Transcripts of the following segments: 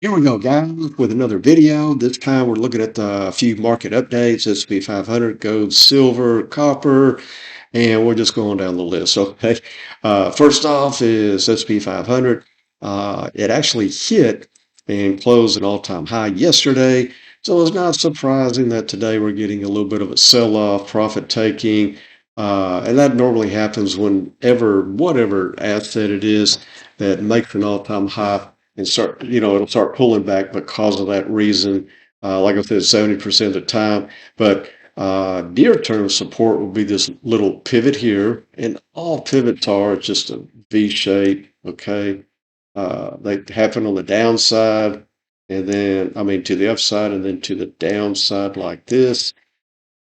Here we go, guys, with another video. This time we're looking at a few market updates, S&P 500, gold, silver, copper, and we're just going down the list. Okay. First off is S&P 500. It actually hit and closed an all-time high yesterday. So it's not surprising that today we're getting a little bit of a sell-off, profit taking. And that normally happens whenever, whatever asset it is that makes an all-time high and it'll start pulling back because of that reason. Like I said, 70% of the time. But near-term support will be this little pivot here, and all pivots are just a V shape. Okay, they happen on the downside, and then to the upside, and then to the downside like this.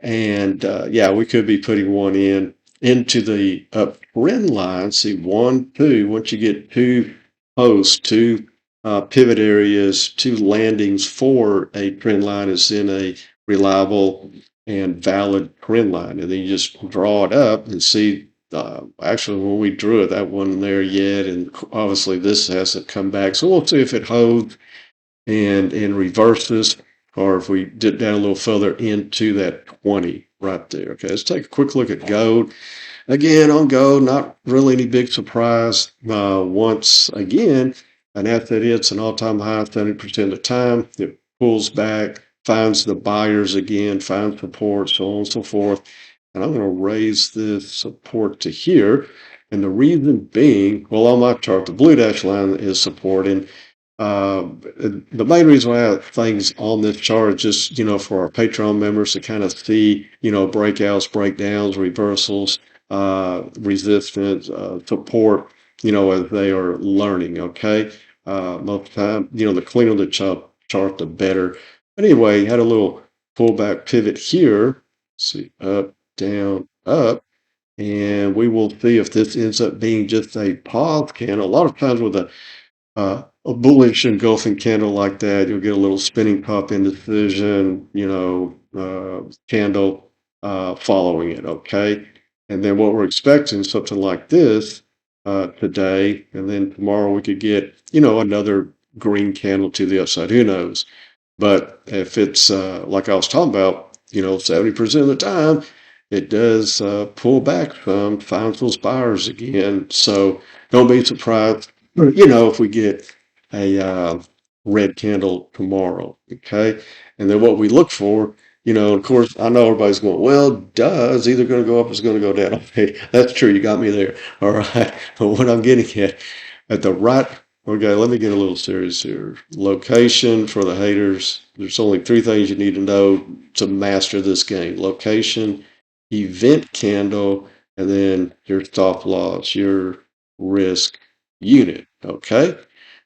And yeah, we could be putting one into the trend line. See, one, two. Once you get two posts, two pivot areas, two landings for a trend line is in a reliable and valid trend line. And then you just draw it up and see. Actually, when we drew it, that wasn't there yet, and obviously this hasn't come back. So we'll see if it holds and reverses, or if we dip down a little further into that 20 right there. Okay, let's take a quick look at gold. Again, on gold, not really any big surprise. Once again, an asset hits an all-time high 70% of the time. It pulls back, finds the buyers again, finds support, so on and so forth. And I'm going to raise this support to here. And the reason being, well, on my chart, the blue dash line is supporting. The main reason why I have things on this chart is just, for our Patreon members to kind of see, breakouts, breakdowns, reversals, resistance, support, as they are learning. Okay. Most of the time, the cleaner the chart, the better. But anyway, had a little pullback pivot here. See, up, down, up. And we will see if this ends up being just a pause candle. A lot of times with a bullish engulfing candle like that, you'll get a little spinning pop indecision, candle following it, okay? And then what we're expecting, something like this today, and then tomorrow we could get, another green candle to the upside. Who knows? But if it's like I was talking about, 70% of the time, it does pull back some, finds those buyers again. So don't be surprised, if we get a red candle tomorrow. Okay. And then what we look for, of course, I know everybody's going, well, duh, it's either going to go up or it's going to go down. Okay. That's true. You got me there. All right. But what I'm getting at the right, okay, let me get a little serious here. Location for the haters. There's only three things you need to know to master this game: location, event candle, and then your stop loss, your risk unit. Okay.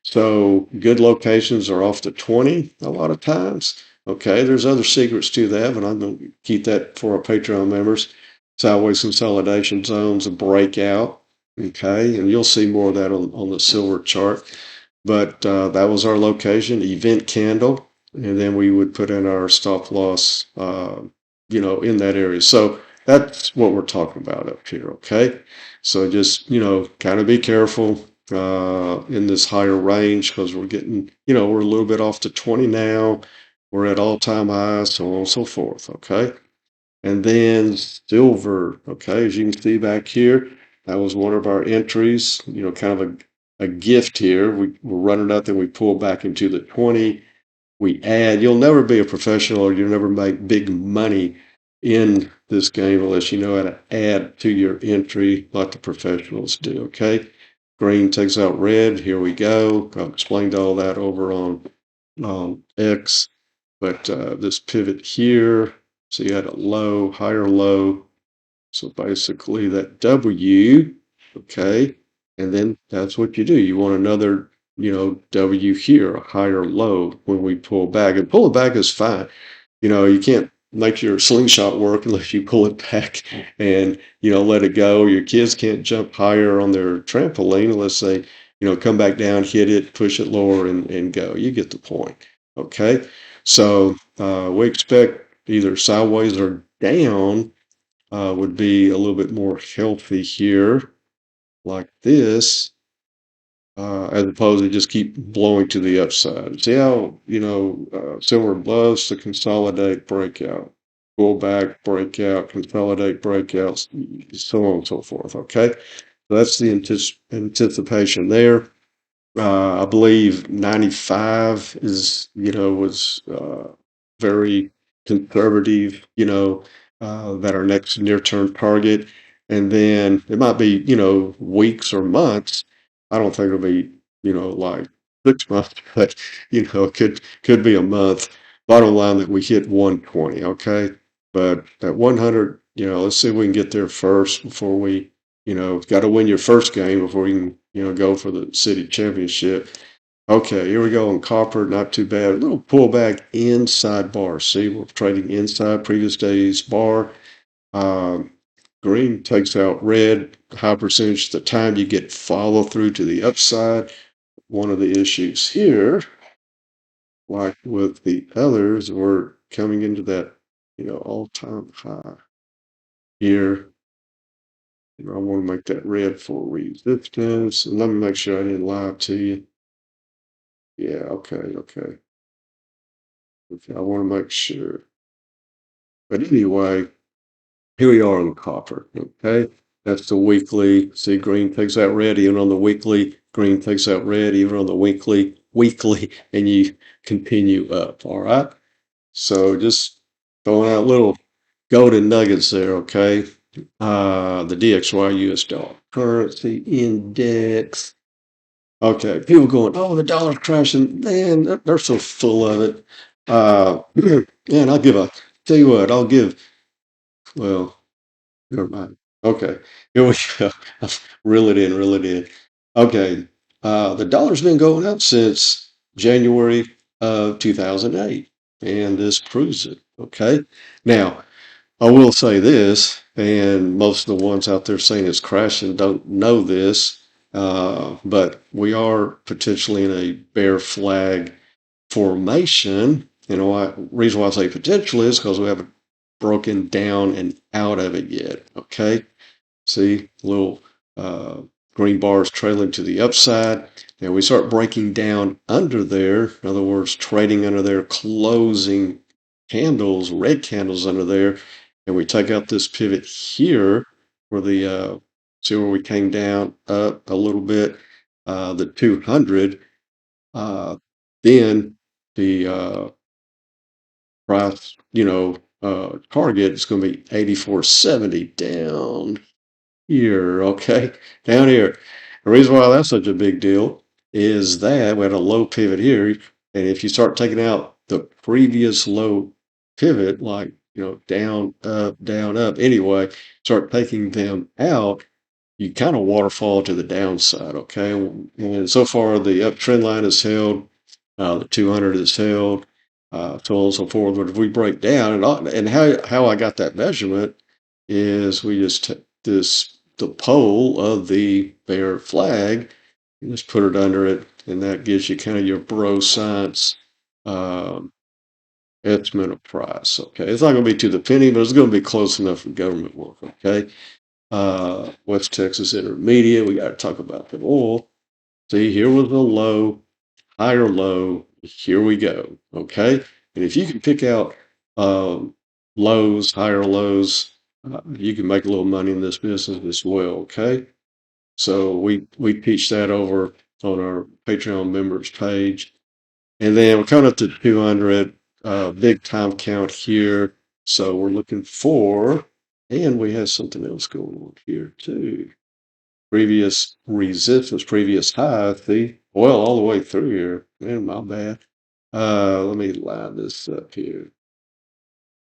So good locations are off to 20 a lot of times. Okay. There's other secrets to that, but I'm going to keep that for our Patreon members. Sideways consolidation zones, a breakout. Okay. And you'll see more of that on the silver chart. But that was our location, event candle. And then we would put in our stop loss, in that area. So that's what we're talking about up here. Okay. So just, kind of be careful in this higher range, because we're getting, we're a little bit off to 20 now. We're at all-time highs, so on and so forth. Okay. And then silver. Okay. As you can see back here, that was one of our entries, kind of a gift here. We're running up, then we pull back into the 20. We add. You'll never be a professional, or you'll never make big money in this game unless you know how to add to your entry like the professionals do. Okay. Green takes out red. Here we go. I've explained all that over on X. But this pivot here, so you had a low, higher low. So basically that W, okay, and then that's what you do. You want another, W here, a higher low when we pull back. And pulling back is fine. You can't make your slingshot work unless you pull it back and, let it go. Your kids can't jump higher on their trampoline unless they, come back down, hit it, push it lower, and go. You get the point. Okay. So we expect either sideways or down would be a little bit more healthy here, like this. as opposed to just keep blowing to the upside. See how, silver loves to consolidate, breakout, pull back, breakout, consolidate, breakouts, so on and so forth. Okay. So that's the anticipation there. I believe 95 is, was very conservative, that our next near-term target. And then it might be, weeks or months. I don't think it'll be, like 6 months, but, it could be a month. Bottom line that we hit 120, okay? But at 100, let's see if we can get there first before we got to win your first game before you can, go for the city championship. Okay, here we go on copper. Not too bad. A little pullback inside bar. See, we're trading inside previous day's bar. Um, Green takes out red. High percentage of the time you get follow through to the upside. One of the issues here, like with the others, we're coming into that, all-time high here. I want to make that red for resistance. And let me make sure I didn't lie to you. Yeah, okay. I want to make sure. But anyway, here we are on the copper. Okay, that's the weekly. See, green takes out red even on the weekly. Green takes out red even on the weekly, and you continue up. All right. So just throwing out little golden nuggets there. Okay. The DXY US dollar currency index. Okay, people going, oh, the dollar's crashing. Man, they're so full of it. Man, tell you what, well, never mind. Okay, here we go. Reel it in. Okay, the dollar's been going up since January of 2008, and this proves it. Okay, now, I will say this, and most of the ones out there saying it's crashing don't know this, but we are potentially in a bear flag formation. Reason why I say potentially is because we haven't broken down and out of it yet. Okay, see, little uh, green bars trailing to the upside. Now we start breaking down under there. In other words, trading under there, closing candles, red candles under there, and we take out this pivot here where see where we came down up a little bit, the 200. Then the price, target is going to be 84.70 down here, okay? Down here. The reason why that's such a big deal is that we had a low pivot here, and if you start taking out the previous low pivot, like, down, up, anyway, start taking them out, you kind of waterfall to the downside, okay? And so far, the uptrend line is held, the 200 is held, so on and so forth. But if we break down, and how I got that measurement is we just took the pole of the bear flag and just put it under it, and that gives you kind of your bro science um, estimate of price. Okay, it's not going to be to the penny, but it's going to be close enough for government work. Okay, West Texas Intermediate. We got to talk about the oil. See, here was a low, higher low. Here we go. Okay, and if you can pick out lows, higher lows, you can make a little money in this business as well. Okay, so we teach that over on our Patreon members page, and then we're coming up to 200. Big time count here. So we're looking for, and we have something else going on here too. Previous resistance, previous high. See, oil all the way through here. Man, my bad. Let me line this up here.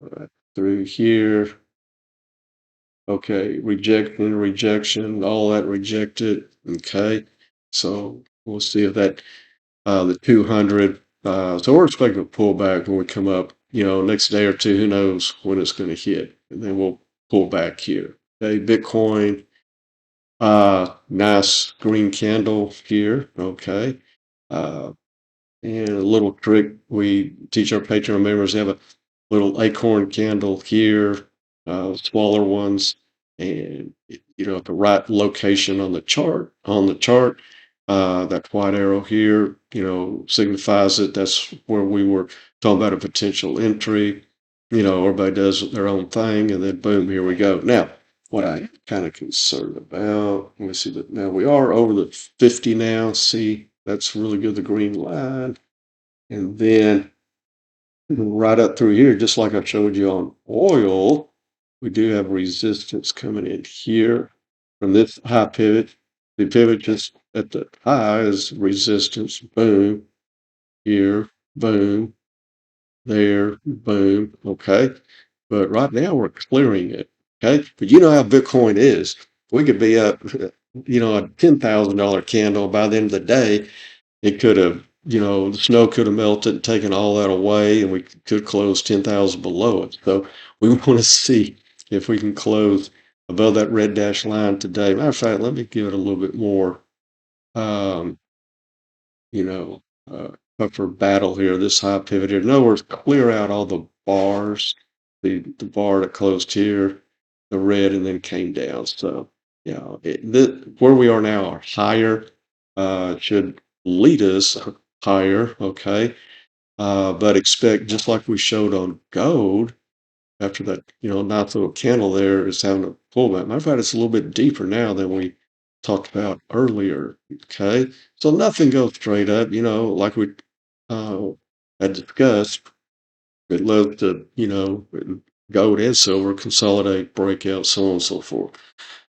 All right, through here. Okay, rejection, all that rejected. Okay, so we'll see if that the 200. So we're expecting a pullback when we come up, next day or two. Who knows when it's going to hit, and then we'll pull back here. Okay, Bitcoin, nice green candle here. Okay, uh, and a little trick we teach our Patreon members. They have a little acorn candle here, smaller ones, and at the right location on the chart. That white arrow here, signifies it. That's where we were talking about a potential entry. Everybody does their own thing, and then boom, here we go. Now, what I am kind of concerned about, let me see that now we are over the 50 now. See, that's really good, the green line. And then right up through here, just like I showed you on oil, we do have resistance coming in here from this high pivot. The pivot just at the high is resistance, boom, here, boom, there, boom, okay? But right now we're clearing it, okay? But you know how Bitcoin is. We could be up, a $10,000 candle by the end of the day. It could have, the snow could have melted and taken all that away, and we could close 10,000 below it. So we want to see if we can close above that red dash line today. Matter of fact, let me give it a little bit more, um, you know, tougher battle here, this high pivot here. In other words, clear out all the bars, the bar that closed here, the red, and then came down. So, where we are now are higher, should lead us higher, okay? But expect, just like we showed on gold, after that, nice little candle there is having a pullback. Matter of fact, it's a little bit deeper now than we talked about earlier. Okay. So nothing goes straight up, like we uh, had discussed. It loves to, gold and silver consolidate, break out, so on and so forth.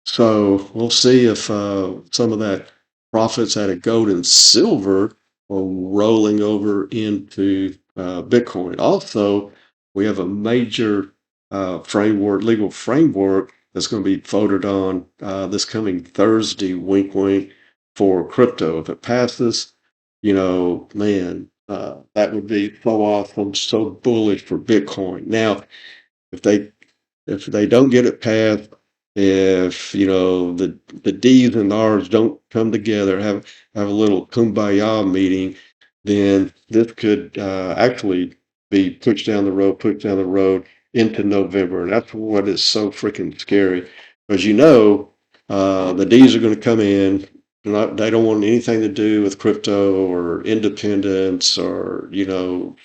So we'll see if some of that profits out of gold and silver are rolling over into Bitcoin. Also, we have a major legal framework that's going to be voted on this coming Thursday, wink, wink, for crypto. If it passes, man, that would be so awesome, so bullish for Bitcoin. Now, if they if they don't get it passed, if the D's and R's don't come together, have a little kumbaya meeting, then this could actually be pushed down the road into November. And that's what is so freaking scary. Because the D's are going to come in. They don't want anything to do with crypto or independence or,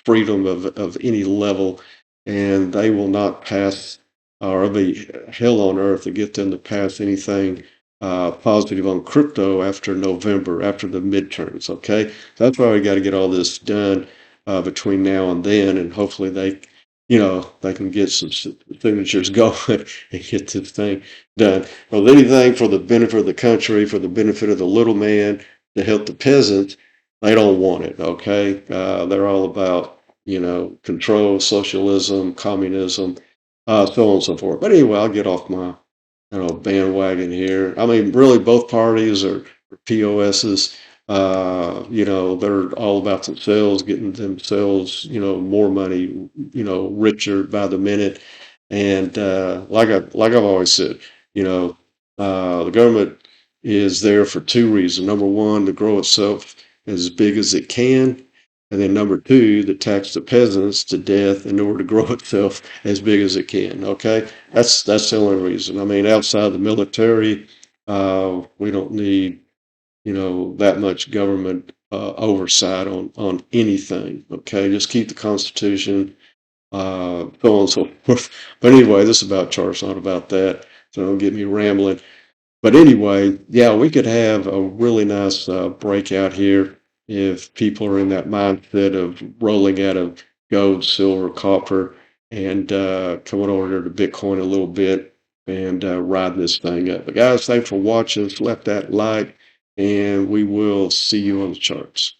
freedom of any level. And they will not pass, or it'll be hell on earth to get them to pass anything positive on crypto after November, after the midterms. Okay, so that's why we got to get all this done between now and then, and hopefully they can get some signatures going and get this thing done. Well, anything for the benefit of the country, for the benefit of the little man, to help the peasants, they don't want it. Okay, they're all about control, socialism, communism, so on and so forth. But anyway, I'll get off my bandwagon here. I mean, really, both parties are POSs. They're all about themselves, getting themselves, more money, richer by the minute. And like I've always said, the government is there for two reasons. Number one, to grow itself as big as it can. And then number two, to tax the peasants to death in order to grow itself as big as it can. Okay, that's the only reason. I mean, outside the military, we don't need that much government oversight on anything. Okay, just keep the Constitution, so on and so forth. But anyway, this is about charts, not about that. So don't get me rambling. But anyway, yeah, we could have a really nice breakout here if people are in that mindset of rolling out of gold, silver, copper, and coming over to Bitcoin a little bit and ride this thing up. But guys, thanks for watching. Slap that like, and we will see you on the charts.